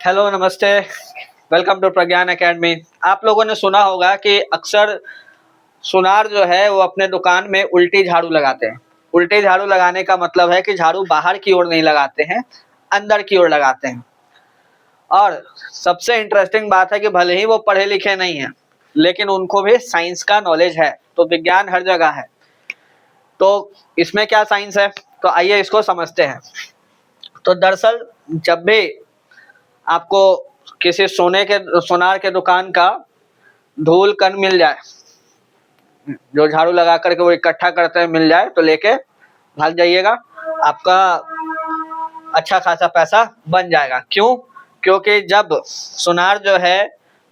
Hello, नमस्ते। Welcome to Pragyan academy. आप लोगों ने सुना होगा कि अक्सर सुनार जो है वो अपने दुकान में उल्टी झाड़ू लगाते हैं। उल्टी झाड़ू लगाने का मतलब है कि झाड़ू बाहर की ओर नहीं लगाते हैं, अंदर की ओर लगाते हैं। और सबसे इंटरेस्टिंग बात है कि भले ही वो पढ़े लिखे नहीं हैं, लेकिन उनको भी साइंस का नॉलेज है। तो विज्ञान हर जगह है। तो इसमें क्या साइंस है, तो आइए इसको समझते हैं। तो दरअसल जब भी आपको किसी सोनार के दुकान का धूल कण मिल जाए, जो झाड़ू लगा करके वो इकट्ठा करते हैं, मिल जाए तो लेके भाग जाइएगा। आपका अच्छा खासा पैसा बन जाएगा। क्यों? क्योंकि जब सुनार जो है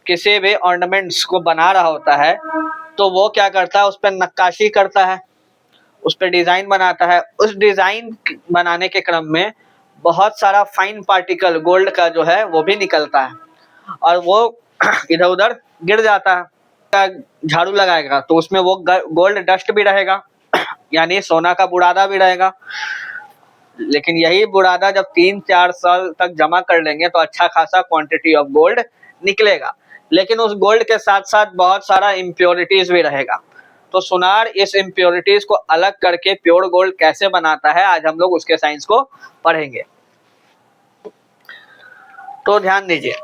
किसी भी ऑर्नामेंट्स को बना रहा होता है तो वो क्या करता है, उस पर नक्काशी करता है, उस पर डिजाइन बनाता है। उस डिजाइन बनाने के क्रम में बहुत सारा फाइन पार्टिकल गोल्ड का जो है वो भी निकलता है और वो इधर उधर गिर जाता है। झाड़ू लगाएगा तो उसमें वो गोल्ड डस्ट भी रहेगा, यानी सोना का बुरादा भी रहेगा। लेकिन यही बुरादा जब 3-4 साल तक जमा कर लेंगे तो अच्छा खासा क्वांटिटी ऑफ गोल्ड निकलेगा। लेकिन उस गोल्ड के साथ साथ बहुत सारा इम्प्योरिटीज भी रहेगा। तो सुनार इस इम्प्योरिटीज को अलग करके प्योर गोल्ड कैसे बनाता है, आज हम लोग उसके साइंस को पढ़ेंगे। तो ध्यान दीजिए,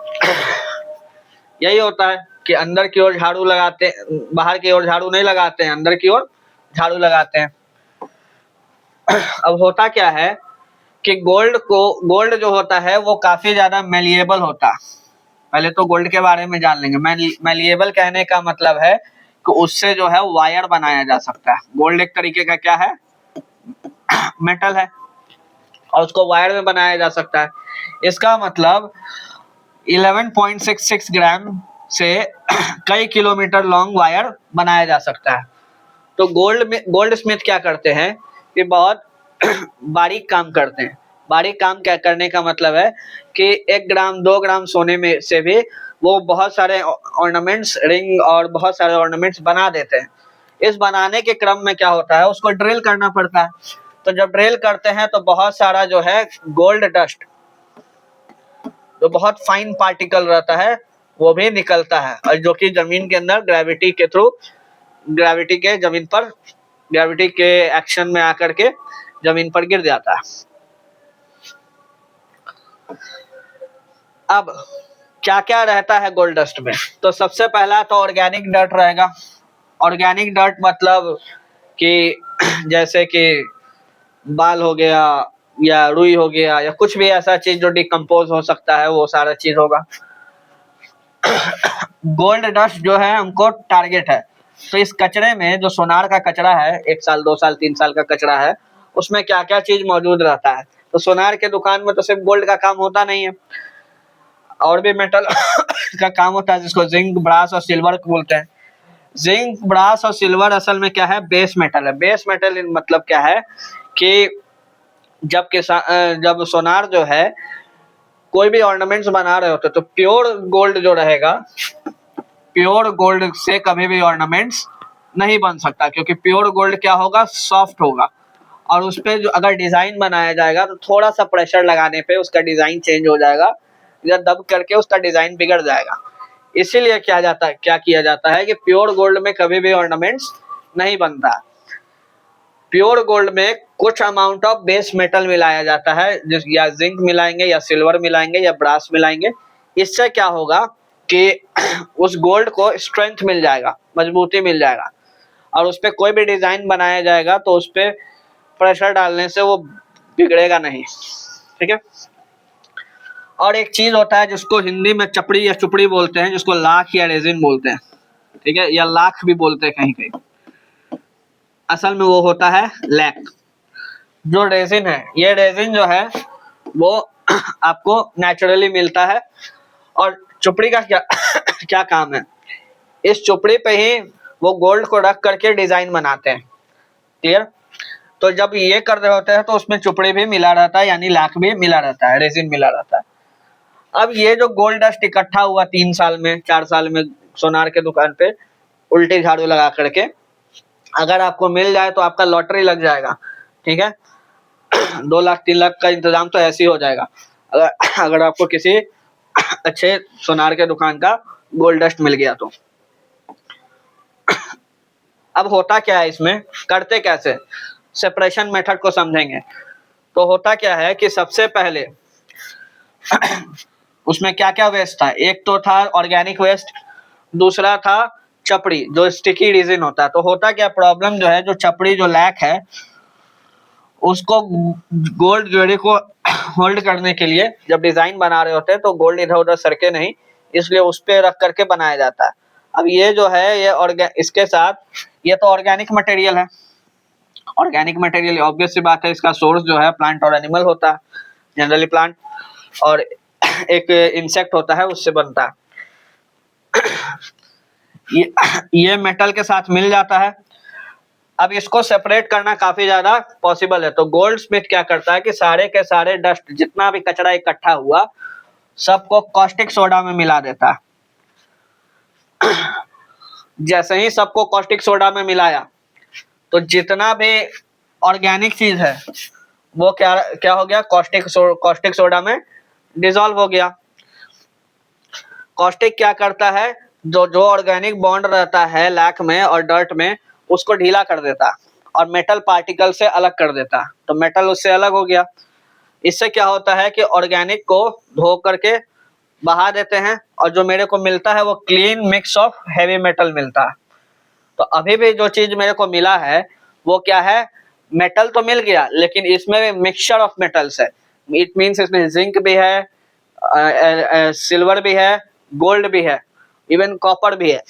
यही होता है कि अंदर की ओर झाड़ू लगाते, बाहर की ओर झाड़ू नहीं लगाते हैं, अंदर की ओर झाड़ू लगाते हैं। अब होता क्या है कि गोल्ड जो होता है वो काफी ज्यादा मेलिएबल होता है। पहले तो गोल्ड के बारे में जान लेंगे। मेलिएबल कहने का मतलब है कि उससे जो है वायर बनाया जा सकता है। गोल्ड एक तरीके का क्या है, मेटल है, और उसको वायर में बनाया जा सकता है। इसका मतलब 11.66 ग्राम से कई किलोमीटर लॉन्ग वायर बनाया जा सकता है। तो गोल्ड स्मिथ क्या करते हैं कि बहुत बारीक काम करते हैं। बारीक काम क्या करने का मतलब है कि 1 ग्राम 2 ग्राम सोने में से भी वो बहुत सारे ऑर्नामेंट्स, रिंग और बहुत सारे ऑर्नामेंट्स बना देते हैं। इस बनाने के क्रम में क्या होता है, उसको ड्रिल करना पड़ता है। तो जब ड्रिल करते हैं तो बहुत सारा जो है गोल्ड डस्ट, जो बहुत फाइन पार्टिकल रहता है, वो भी निकलता है, और जो कि जमीन के अंदर ग्रेविटी के थ्रू, ग्रेविटी के एक्शन में आकर के जमीन पर गिर जाता है। अब क्या क्या रहता है गोल्ड डस्ट में, तो सबसे पहला तो ऑर्गेनिक डर्ट रहेगा। ऑर्गेनिक डर्ट मतलब कि जैसे कि बाल हो गया या रुई हो गया या कुछ भी ऐसा चीज जो डिकम्पोज हो सकता है, वो सारा चीज होगा। गोल्ड डस्ट जो है हमको टारगेट है। तो इस कचरे में जो सोनार का कचरा है, 1 साल 2 साल 3 साल का कचरा है, उसमें क्या क्या चीज मौजूद रहता है। तो सोनार के दुकान में तो सिर्फ गोल्ड का काम होता नहीं है, और भी मेटल का काम होता है, जिसको जिंक, ब्रास और सिल्वर बोलते हैं। जिंक, ब्रास और सिल्वर असल में क्या है, बेस मेटल है। बेस मेटल मतलब क्या है कि जब सोनार जो है कोई भी ऑर्नामेंट्स बना रहे होते तो प्योर गोल्ड जो रहेगा, प्योर गोल्ड से कभी भी ऑर्नामेंट्स नहीं बन सकता, क्योंकि प्योर गोल्ड क्या होगा, सॉफ्ट होगा। और उस पर जो अगर डिजाइन बनाया जाएगा तो थोड़ा सा प्रेशर लगाने पे उसका डिजाइन चेंज हो जाएगा, या दब करके उसका डिजाइन बिगड़ जाएगा। इसीलिए क्या किया जाता है कि प्योर गोल्ड में कभी भी ऑर्नामेंट्स नहीं बनता। प्योर गोल्ड में कुछ अमाउंट ऑफ बेस मेटल मिलाया जाता है, जिस या जिंक मिलाएंगे या सिल्वर मिलाएंगे या ब्रास मिलाएंगे। इससे क्या होगा कि उस गोल्ड को स्ट्रेंथ मिल जाएगा, मजबूती मिल जाएगा, और उस पर कोई भी डिजाइन बनाया जाएगा तो उस पर प्रेशर डालने से वो बिगड़ेगा नहीं। ठीक है। और एक चीज होता है जिसको हिंदी में चपड़ी या चुपड़ी बोलते हैं, जिसको लाख या रेजिन बोलते हैं। ठीक है, या लाख भी बोलते हैं कहीं कहीं। असल में वो होता है लैक। जो रेजिन है, ये रेजिन जो है वो आपको नेचुरली मिलता है। और चुपड़ी का क्या क्या काम है, इस चुपड़ी पे ही वो गोल्ड को रख करके डिजाइन बनाते हैं। क्लियर? तो जब ये कर रहे होते हैं तो उसमें चुपड़ी भी मिला रहता है, यानी लाख भी मिला रहता है, रेजिन मिला रहता है। अब ये जो गोल्ड डस्ट इकट्ठा हुआ 3 साल में 4 साल में सोनार के दुकान पे उल्टी झाड़ू लगा करके, अगर आपको मिल जाए तो आपका लॉटरी लग जाएगा। ठीक है, 2 लाख 3 लाख का इंतजाम तो ऐसे ही हो जाएगा। अगर आपको किसी अच्छे सोनार के दुकान का गोल्ड डस्ट मिल गया तो। अब होता क्या है इसमें, करते कैसे, सेपरेशन मेथड को समझेंगे। तो होता क्या है कि सबसे पहले उसमें क्या क्या वेस्ट था, एक तो था ऑर्गेनिक वेस्ट, दूसरा था चपड़ी जो स्टिकी रेजिन होता है। तो होता क्या प्रॉब्लम जो है, जो चपड़ी जो लैक है उसको गोल्ड ज्वेलरी को होल्ड करने के लिए जब डिजाइन बना रहे होते हैं तो गोल्ड इधर उधर सरके नहीं, इसलिए उस पे रख करके बनाया जाता है। अब ये जो है ये इसके साथ ये तो ऑर्गेनिक मटेरियल है, ऑर्गेनिक मटेरियल ऑब्वियस सी बात है, इसका सोर्स जो है प्लांट और एनिमल होता है, जनरली प्लांट, और एक इंसेक्ट होता है उससे बनता है। ये मेटल के साथ मिल जाता है। अब इसको सेपरेट करना काफी ज्यादा पॉसिबल है। तो गोल्ड स्मिथ क्या करता है कि सारे के सारे डस्ट जितना भी कचरा इकट्ठा हुआ सबको कॉस्टिक सोडा में मिला देता है। जैसे ही सबको कॉस्टिक सोडा में मिलाया तो जितना भी ऑर्गेनिक चीज है वो क्या क्या हो गया, कॉस्टिक सोडा में डिसॉल्व हो गया। कॉस्टिक क्या करता है, जो जो ऑर्गेनिक बॉन्ड रहता है लैक में और डर्ट में उसको ढीला कर देता और मेटल पार्टिकल से अलग कर देता, तो मेटल उससे अलग हो गया। इससे क्या होता है कि ऑर्गेनिक को धो करके बहा देते हैं और जो मेरे को मिलता है वो clean mix of heavy metal मिलता है। तो अभी भी जो चीज मेरे को मिला है वो क्या है, मेटल तो मिल गया लेकिन इसमें भी मिक्सचर ऑफ मेटल्स है। इट मीन्स इसमें जिंक भी है, सिल्वर भी है, गोल्ड भी है, इवन कॉपर भी है।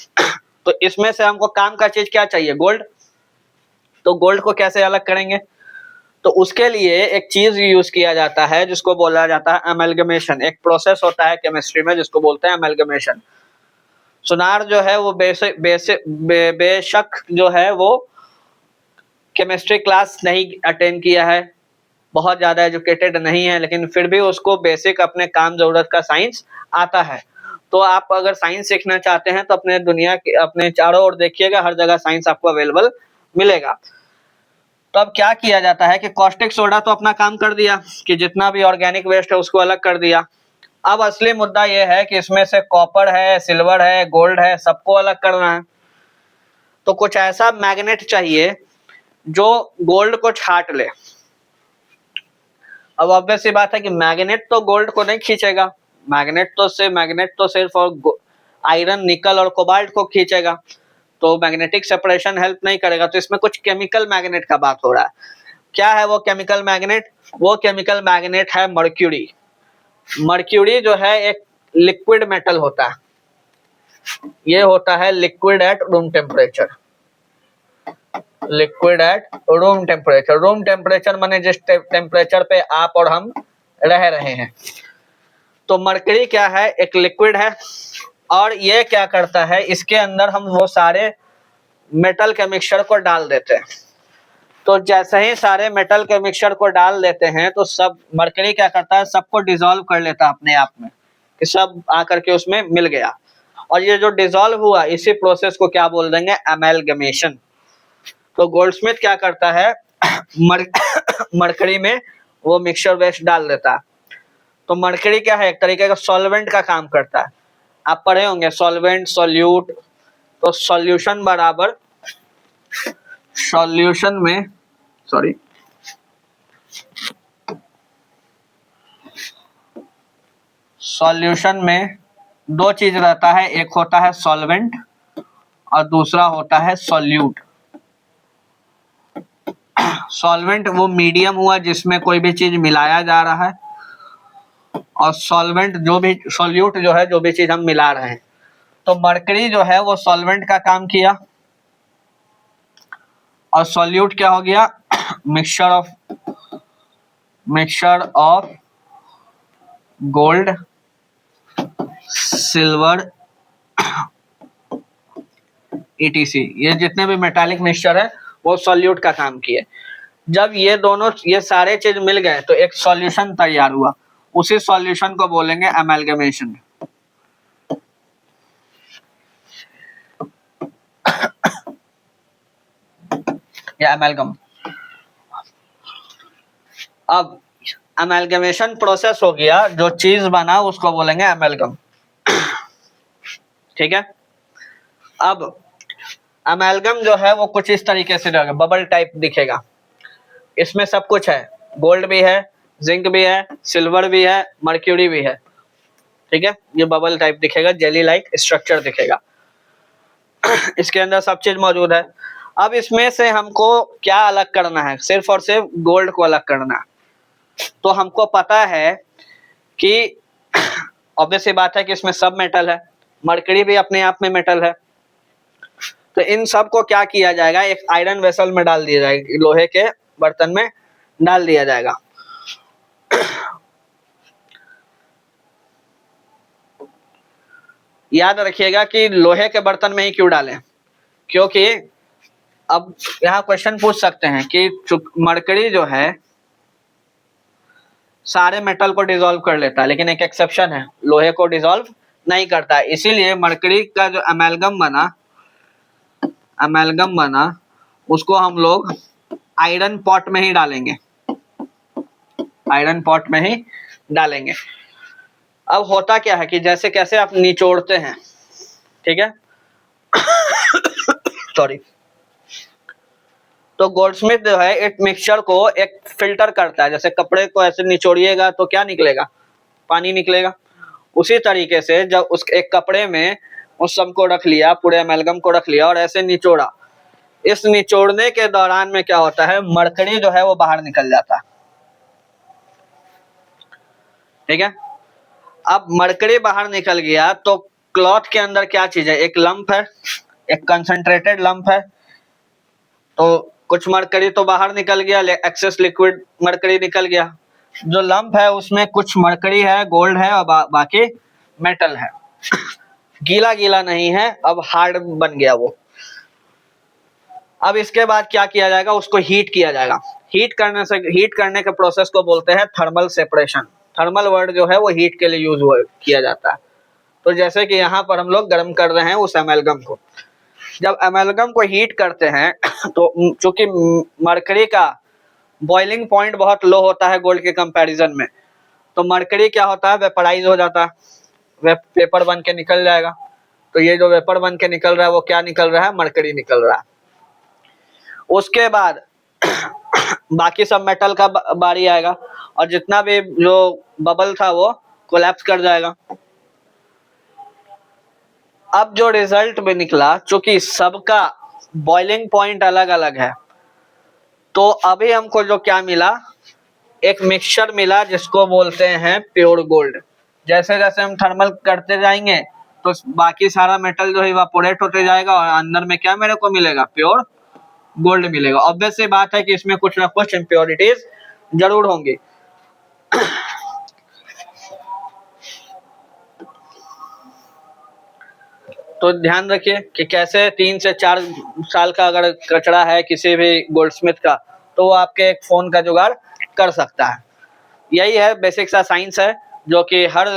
तो इसमें से हमको काम का चीज क्या चाहिए, गोल्ड। तो गोल्ड को कैसे अलग करेंगे, तो उसके लिए एक चीज यूज किया जाता है जिसको बोला जाता है अमेलगमेशन। एक प्रोसेस होता है केमिस्ट्री में जिसको बोलते हैं अमेलगमेशन। सुनार जो है वो बेशक जो है वो केमिस्ट्री क्लास नहीं अटेंड किया है, बहुत ज्यादा एजुकेटेड नहीं है, लेकिन फिर भी उसको बेसिक अपने काम जरूरत का साइंस आता है। तो आप अगर साइंस सीखना चाहते हैं तो अपने दुनिया के अपने चारों ओर देखिएगा, हर जगह साइंस आपको अवेलेबल मिलेगा। तो अब क्या किया जाता है कि कॉस्टिक सोडा तो अपना काम कर दिया कि जितना भी ऑर्गेनिक वेस्ट है उसको अलग कर दिया। अब असली मुद्दा यह है कि इसमें से कॉपर है, सिल्वर है, गोल्ड है, सबको अलग करना है। तो कुछ ऐसा मैग्नेट चाहिए जो गोल्ड को छाट ले। अब ऑब्वियस सी बात है कि मैग्नेट तो गोल्ड को नहीं खींचेगा, मैग्नेट तो सिर्फ और आयरन, निकल और कोबाल्ट को खींचेगा, तो मैग्नेटिक सेपरेशन हेल्प नहीं करेगा। तो इसमें कुछ केमिकल मैग्नेट का बात हो रहा है। क्या है वो केमिकल मैग्नेट, वो केमिकल मैग्नेट है मर्क्यूरी। मर्क्यूरी जो है एक लिक्विड मेटल होता है, ये होता है liquid at room temperature. Liquid at room temperature, room temperature माने जिस टेम्परेचर पे आप और हम रह रहे हैं। तो मर्क्यूरी क्या है, एक लिक्विड है और ये क्या करता है, इसके अंदर हम वो सारे मेटल के मिक्सचर को डाल देते हैं। तो जैसे ही सारे मेटल के मिक्सचर को डाल देते हैं तो सब मर्क्यूरी क्या करता है, सबको डिसॉल्व कर लेता है अपने आप में, कि सब आकर के उसमें मिल गया। और ये जो डिसॉल्व हुआ इसी प्रोसेस को क्या बोल देंगे, अमेलगमेशन। तो गोल्डस्मिथ क्या करता है, मर्क्यूरी में वो मिक्सचर वेस्ट डाल देता है। तो मर्क्यूरी क्या है, एक तरीके का सॉल्वेंट का काम करता है। आप पढ़े होंगे सॉल्वेंट, सॉल्यूट। तो सॉल्यूशन बराबर सॉल्यूशन में सॉल्यूशन में दो चीज रहता है, एक होता है सॉल्वेंट और दूसरा होता है सॉल्यूट। सॉल्वेंट वो मीडियम हुआ जिसमें कोई भी चीज मिलाया जा रहा है, और सॉल्वेंट जो भी, सॉल्यूट जो है जो भी चीज हम मिला रहे हैं। तो मर्क्यूरी जो है वो सॉल्वेंट का काम किया और सॉल्यूट क्या हो गया, mixture of gold, silver, ETC। ये जितने भी मेटालिक मिक्सचर है वो सॉल्यूट का काम किए। जब ये सारे चीज मिल गए तो एक सॉल्यूशन तैयार हुआ, उसी सॉल्यूशन को बोलेंगे अमेलगमेशन। या अमेलगम। अब अमेलगमेशन प्रोसेस हो गया, जो चीज बना उसको बोलेंगे अमेलगम। ठीक है। अब अमेलगम जो है वो कुछ इस तरीके से रहेगा, बबल टाइप दिखेगा। इसमें सब कुछ है, गोल्ड भी है, जिंक भी है, सिल्वर भी है, मर्क्यूरी भी है, ठीक है। ये बबल टाइप दिखेगा, जेली लाइक स्ट्रक्चर दिखेगा। इसके अंदर सब चीज मौजूद है। अब इसमें से हमको क्या अलग करना है, सिर्फ और सिर्फ गोल्ड को अलग करना है। तो हमको पता है कि ऑब्वियस सी बात है कि इसमें सब मेटल है, मरकरी भी अपने आप में मेटल है। तो इन सब को क्या किया जाएगा, एक आयरन वेसल में डाल दिया जाएगा, लोहे के बर्तन में डाल दिया जाएगा। याद रखिएगा कि लोहे के बर्तन में ही क्यों डालें, क्योंकि अब यहाँ क्वेश्चन पूछ सकते हैं कि मरकरी जो है सारे मेटल को डिसॉल्व कर लेता है, लेकिन एक एक्सेप्शन है, लोहे को डिसॉल्व नहीं करता है। इसीलिए मरकरी का जो अमेलगम बना उसको हम लोग आयरन पॉट में ही डालेंगे, आयरन पॉट में ही डालेंगे। अब होता क्या है कि जैसे कैसे आप निचोड़ते हैं, ठीक है, सॉरी, तो गोल्डस्मिथ जो है एक मिक्सचर को एक फिल्टर करता है। जैसे कपड़े को ऐसे निचोड़िएगा तो क्या निकलेगा, पानी निकलेगा। उसी तरीके से जब उस एक कपड़े में उस सब को रख लिया, पूरे अमेलगम को रख लिया और ऐसे निचोड़ा, इस निचोड़ने के दौरान में क्या होता है, मरकरी जो है वो बाहर निकल जाता है, ठीक है। अब मरकरी बाहर निकल गया तो क्लॉथ के अंदर क्या चीज है, एक लंप है, एक कंसंट्रेटेड लंप है। तो कुछ मरकरी तो बाहर निकल गया, एक्सेस लिक्विड मरकरी निकल गया। जो लंप है उसमें कुछ मरकरी है, गोल्ड है और बाकी मेटल है। गीला गीला नहीं है, अब हार्ड बन गया वो। अब इसके बाद क्या किया जाएगा, उसको हीट किया जाएगा। हीट करने के प्रोसेस को बोलते हैं थर्मल सेपरेशन। थर्मल वर्ड जो है वो हीट के लिए यूज किया जाता है। तो जैसे कि यहाँ पर हम लोग गर्म कर रहे हैं उस अमेलगम को। जब अमेलगम को हीट करते हैं तो चूंकि मरकरी का बॉइलिंग पॉइंट बहुत लो होता है गोल्ड के कंपैरिजन में, तो मरकरी क्या होता है, वेपराइज हो जाता है, वे पेपर बन के निकल जाएगा। तो ये जो वेपर बन के निकल रहा है वो क्या निकल रहा है, मरकरी निकल रहा है। उसके बाद बाकी सब मेटल का बारी आएगा और जितना भी जो बबल था वो कोलैप्स कर जाएगा। अब जो रिजल्ट में निकला, चूंकि सबका बॉइलिंग पॉइंट अलग अलग है, तो अभी हमको जो क्या मिला, एक मिक्सचर मिला जिसको बोलते हैं प्योर गोल्ड। जैसे जैसे हम थर्मल करते जाएंगे तो बाकी सारा मेटल जो है इवापोरेट होते जाएगा और अंदर में क्या मेरे को मिलेगा, प्योर गोल्ड मिलेगा। ऑब्वियस सी बात है कि इसमें कुछ ना कुछ इम्प्योरिटीज जरूर होंगी। तो ध्यान रखिए कि कैसे 3 से 4 साल का अगर कचरा है किसी भी गोल्डस्मिथ का, तो वो आपके एक फोन का जुगाड़ कर सकता है। यही है बेसिक सा साइंस है जो कि हर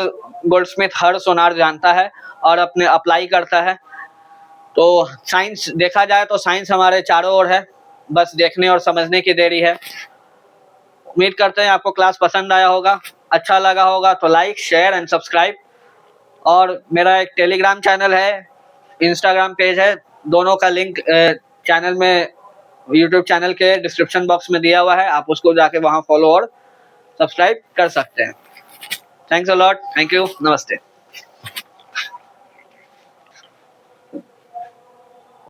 गोल्डस्मिथ हर सोनार जानता है और अपने अप्लाई करता है। तो साइंस देखा जाए तो साइंस हमारे चारों ओर है, बस देखने और समझने की देरी है। उम्मीद करते हैं आपको क्लास पसंद आया होगा, अच्छा लगा होगा तो लाइक, शेयर एंड सब्सक्राइब। और मेरा एक टेलीग्राम चैनल है, इंस्टाग्राम पेज है, दोनों का लिंक चैनल में, यूट्यूब चैनल के डिस्क्रिप्शन बॉक्स में दिया हुआ है। आप उसको जाके वहां फॉलो और सब्सक्राइब कर सकते हैं। Thanks a lot, thank you, नमस्ते।